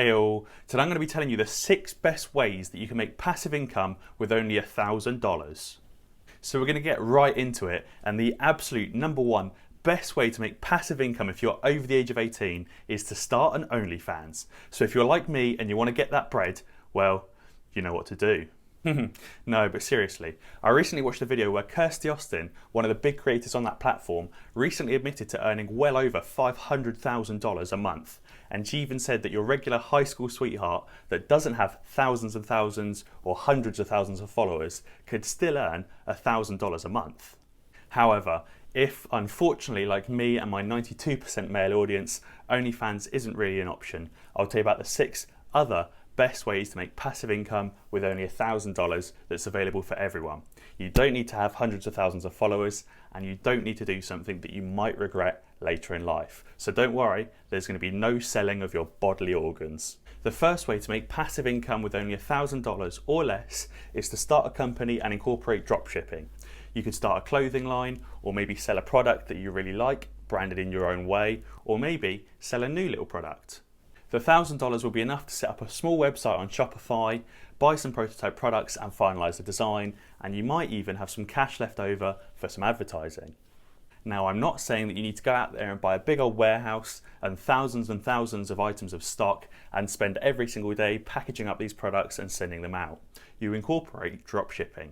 Hey all, today I'm going to be telling you the 6 best ways that you can make passive income with only $1,000. So we're going to get right into it, and the absolute number one best way to make passive income if you're over the age of 18 is to start an OnlyFans. So if you're like me and you want to get that bread, well, you know what to do. No, but seriously, I recently watched a video where Kirsty Austin, one of the big creators on that platform, recently admitted to earning well over $500,000 a month. And she even said that your regular high school sweetheart that doesn't have thousands and thousands or hundreds of thousands of followers could still earn $1,000 a month. However, if unfortunately, like me and my 92% male audience, OnlyFans isn't really an option, I'll tell you about the 6 other best ways to make passive income with only $1,000 that's available for everyone. You don't need to have hundreds of thousands of followers, and you don't need to do something that you might regret later in life. So don't worry, there's going to be no selling of your bodily organs. The first way to make passive income with only $1,000 or less is to start a company and incorporate dropshipping. You could start a clothing line, or maybe sell a product that you really like, branded in your own way, or maybe sell a new little product. The $1,000 will be enough to set up a small website on Shopify, buy some prototype products and finalise the design, and you might even have some cash left over for some advertising. Now, I'm not saying that you need to go out there and buy a big old warehouse and thousands of items of stock and spend every single day packaging up these products and sending them out. You incorporate dropshipping.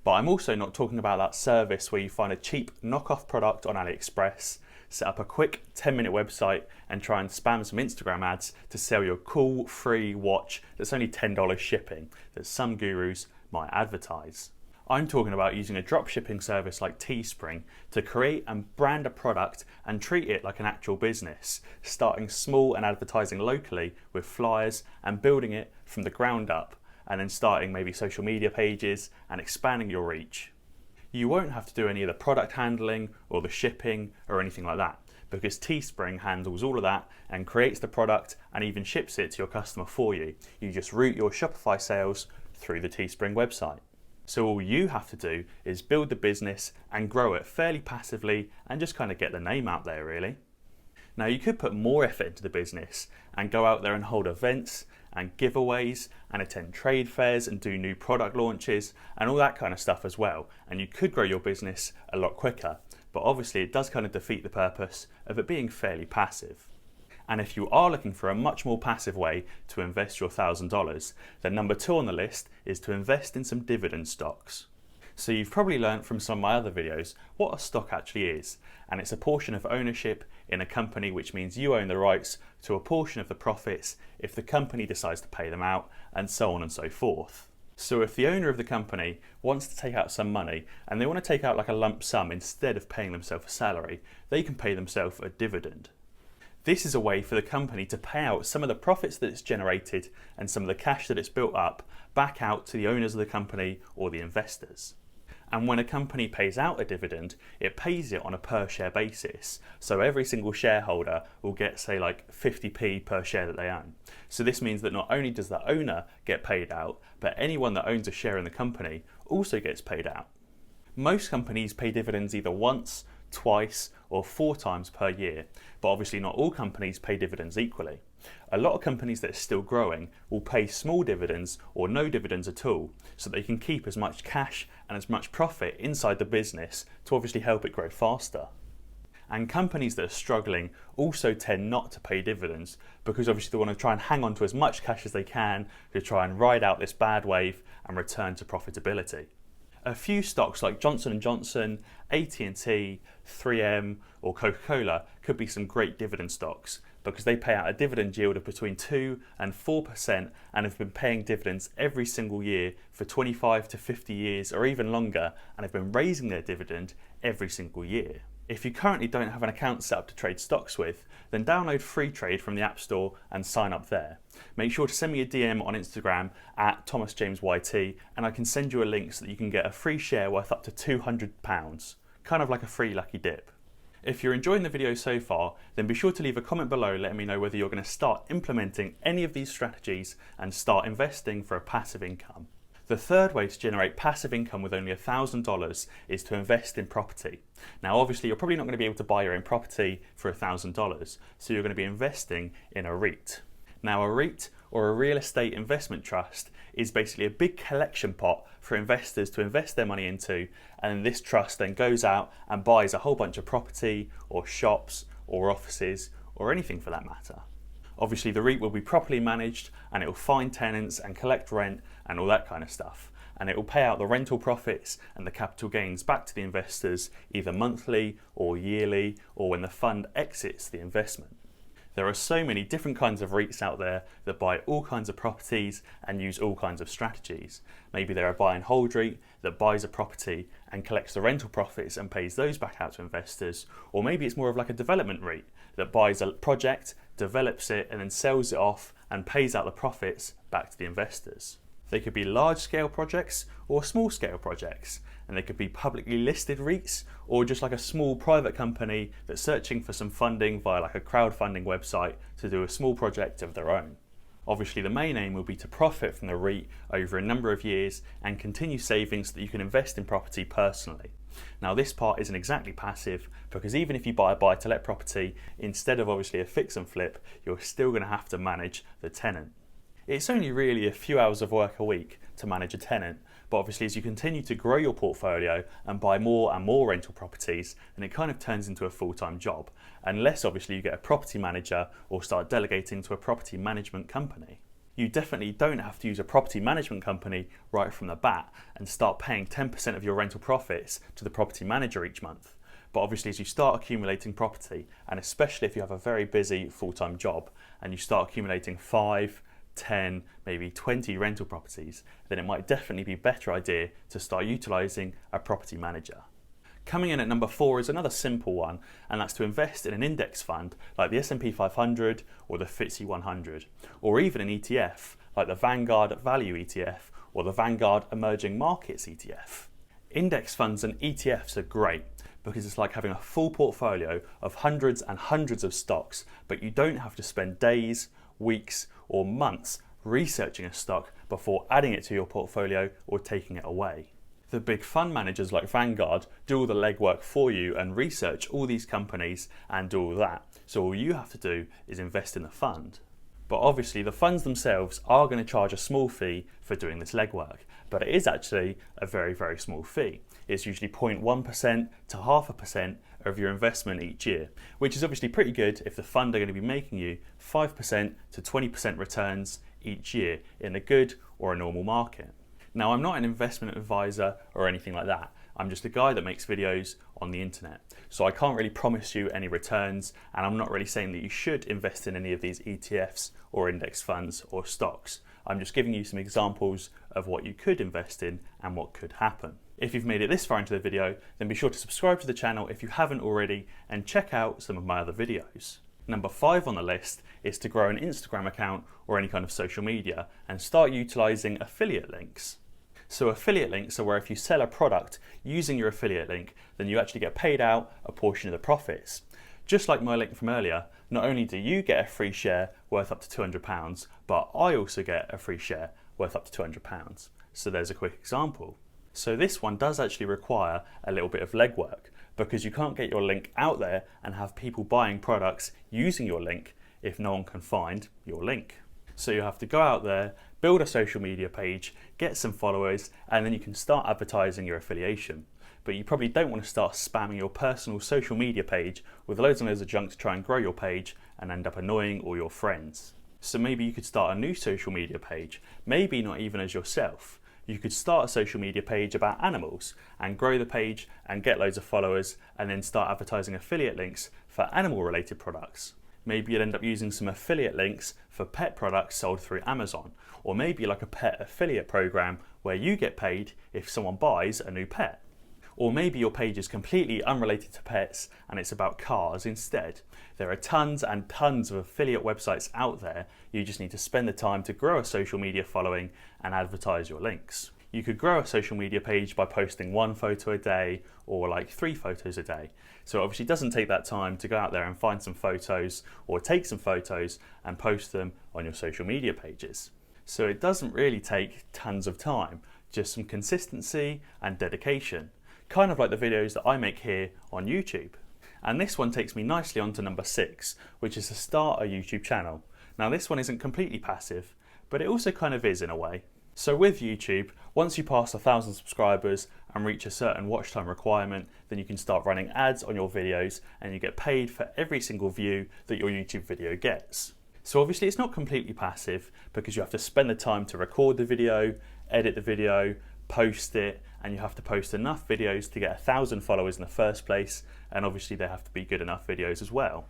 But I'm also not talking about that service where you find a cheap knockoff product on AliExpress, set up a quick 10-minute website and try and spam some Instagram ads to sell your cool free watch that's only $10 shipping that some gurus might advertise. I'm talking about using a dropshipping service like Teespring to create and brand a product and treat it like an actual business, starting small and advertising locally with flyers and building it from the ground up, and then starting maybe social media pages and expanding your reach. You won't have to do any of the product handling or the shipping or anything like that, because Teespring handles all of that and creates the product and even ships it to your customer for you. You just route your Shopify sales through the Teespring website. So all you have to do is build the business and grow it fairly passively and just kind of get the name out there, really. Now, you could put more effort into the business and go out there and hold events and giveaways and attend trade fairs and do new product launches and all that kind of stuff as well. And you could grow your business a lot quicker, but obviously it does kind of defeat the purpose of it being fairly passive. And if you are looking for a much more passive way to invest your $1,000, then number 2 on the list is to invest in some dividend stocks. So you've probably learned from some of my other videos what a stock actually is, and it's a portion of ownership in a company, which means you own the rights to a portion of the profits if the company decides to pay them out, and so on and so forth. So if the owner of the company wants to take out some money and they want to take out like a lump sum instead of paying themselves a salary, they can pay themselves a dividend. This is a way for the company to pay out some of the profits that it's generated and some of the cash that it's built up back out to the owners of the company or the investors. And when a company pays out a dividend, it pays it on a per share basis. So every single shareholder will get, say, like 50p per share that they own. So this means that not only does the owner get paid out, but anyone that owns a share in the company also gets paid out. Most companies pay dividends either once, twice, or 4 times per year, but obviously not all companies pay dividends equally. A lot of companies that are still growing will pay small dividends or no dividends at all, so they can keep as much cash and as much profit inside the business to obviously help it grow faster. And companies that are struggling also tend not to pay dividends because obviously they want to try and hang on to as much cash as they can to try and ride out this bad wave and return to profitability. A few stocks like Johnson & Johnson, AT&T, 3M or Coca-Cola could be some great dividend stocks because they pay out a dividend yield of between 2 and 4% and have been paying dividends every single year for 25 to 50 years or even longer, and have been raising their dividend every single year. If you currently don't have an account set up to trade stocks with, then download Free Trade from the App Store and sign up there. Make sure to send me a DM on Instagram at ThomasJamesYT and I can send you a link so that you can get a free share worth up to £200, kind of like a free lucky dip. If you're enjoying the video so far, then be sure to leave a comment below letting me know whether you're going to start implementing any of these strategies and start investing for a passive income. The third way to generate passive income with only $1,000 is to invest in property. Now obviously you're probably not going to be able to buy your own property for $1,000, so you're going to be investing in a REIT. Now a REIT, or a real estate investment trust, is basically a big collection pot for investors to invest their money into, and this trust then goes out and buys a whole bunch of property or shops or offices or anything for that matter. Obviously the REIT will be properly managed and it will find tenants and collect rent and all that kind of stuff, and it will pay out the rental profits and the capital gains back to the investors either monthly or yearly, or when the fund exits the investment. There are so many different kinds of REITs out there that buy all kinds of properties and use all kinds of strategies. Maybe they're a buy and hold REIT that buys a property and collects the rental profits and pays those back out to investors. Or maybe it's more of like a development REIT that buys a project, develops it and then sells it off and pays out the profits back to the investors. They could be large scale projects or small scale projects, and they could be publicly listed REITs or just like a small private company that's searching for some funding via like a crowdfunding website to do a small project of their own. Obviously the main aim will be to profit from the REIT over a number of years and continue saving so that you can invest in property personally. Now this part isn't exactly passive, because even if you buy a buy-to-let property instead of obviously a fix and flip, you're still going to have to manage the tenant. It's only really a few hours of work a week to manage a tenant, but obviously as you continue to grow your portfolio and buy more and more rental properties, then it kind of turns into a full-time job, unless obviously you get a property manager or start delegating to a property management company. You definitely don't have to use a property management company right from the bat and start paying 10% of your rental profits to the property manager each month. But obviously as you start accumulating property, and especially if you have a very busy full-time job and you start accumulating 5, 10, maybe 20 rental properties, then it might definitely be a better idea to start utilising a property manager. Coming in at number 4 is another simple one, and that's to invest in an index fund like the S&P 500 or the FTSE 100, or even an ETF like the Vanguard Value ETF or the Vanguard Emerging Markets ETF. Index funds and ETFs are great because it's like having a full portfolio of hundreds and hundreds of stocks, but you don't have to spend days, weeks or months researching a stock before adding it to your portfolio or taking it away. The big fund managers like Vanguard do all the legwork for you and research all these companies and do all that, so all you have to do is invest in the fund. But obviously the funds themselves are going to charge a small fee for doing this legwork, but it is actually a very, very small fee. It's usually 0.1% to 0.5% of your investment each year, which is obviously pretty good if the fund are going to be making you 5% to 20% returns each year in a good or a normal market. Now, I'm not an investment advisor or anything like that. I'm just a guy that makes videos on the internet. So I can't really promise you any returns, and I'm not really saying that you should invest in any of these ETFs or index funds or stocks. I'm just giving you some examples of what you could invest in and what could happen. If you've made it this far into the video, then be sure to subscribe to the channel if you haven't already and check out some of my other videos. Number 5 on the list is to grow an Instagram account or any kind of social media and start utilising affiliate links. So affiliate links are where if you sell a product using your affiliate link, then you actually get paid out a portion of the profits. Just like my link from earlier, not only do you get a free share worth up to £200, but I also get a free share worth up to £200. So there's a quick example. So this one does actually require a little bit of legwork, because you can't get your link out there and have people buying products using your link if no one can find your link. So you have to go out there, build a social media page, get some followers, and then you can start advertising your affiliation. But you probably don't want to start spamming your personal social media page with loads and loads of junk to try and grow your page and end up annoying all your friends. So maybe you could start a new social media page, maybe not even as yourself. You could start a social media page about animals and grow the page and get loads of followers and then start advertising affiliate links for animal related products. Maybe you'd end up using some affiliate links for pet products sold through Amazon, or maybe like a pet affiliate program where you get paid if someone buys a new pet. Or maybe your page is completely unrelated to pets and it's about cars instead. There are tons and tons of affiliate websites out there. You just need to spend the time to grow a social media following and advertise your links. You could grow a social media page by posting 1 photo a day or like 3 photos a day. So it obviously doesn't take that time to go out there and find some photos or take some photos and post them on your social media pages. So it doesn't really take tons of time, just some consistency and dedication. Kind of like the videos that I make here on YouTube. And this one takes me nicely on to number 6, which is to start a YouTube channel. Now this one isn't completely passive, but it also kind of is in a way. So with YouTube, once you pass 1,000 subscribers and reach a certain watch time requirement, then you can start running ads on your videos and you get paid for every single view that your YouTube video gets. So obviously it's not completely passive because you have to spend the time to record the video, edit the video, post it, and you have to post enough videos to get 1,000 followers in the first place, and obviously they have to be good enough videos as well.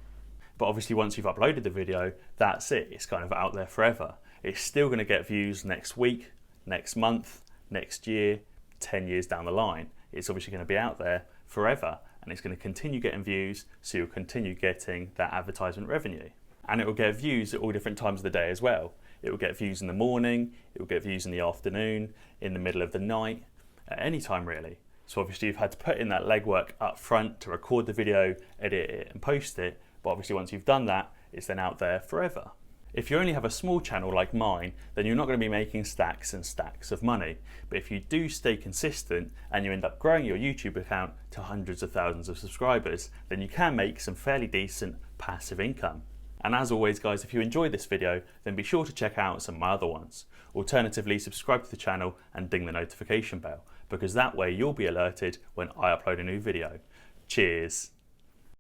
But obviously once you've uploaded the video, that's it, it's kind of out there forever. It's still going to get views next week, next month, next year, 10 years down the line. It's obviously going to be out there forever, and it's going to continue getting views, so you'll continue getting that advertisement revenue. And it will get views at all different times of the day as well. It will get views in the morning, it will get views in the afternoon, in the middle of the night, at any time really. So obviously you've had to put in that legwork up front to record the video, edit it and post it, but obviously once you've done that, it's then out there forever. If you only have a small channel like mine, then you're not going to be making stacks and stacks of money. But if you do stay consistent and you end up growing your YouTube account to hundreds of thousands of subscribers, then you can make some fairly decent passive income. And as always guys, if you enjoyed this video, then be sure to check out some of my other ones. Alternatively, subscribe to the channel and ding the notification bell, because that way you'll be alerted when I upload a new video. Cheers!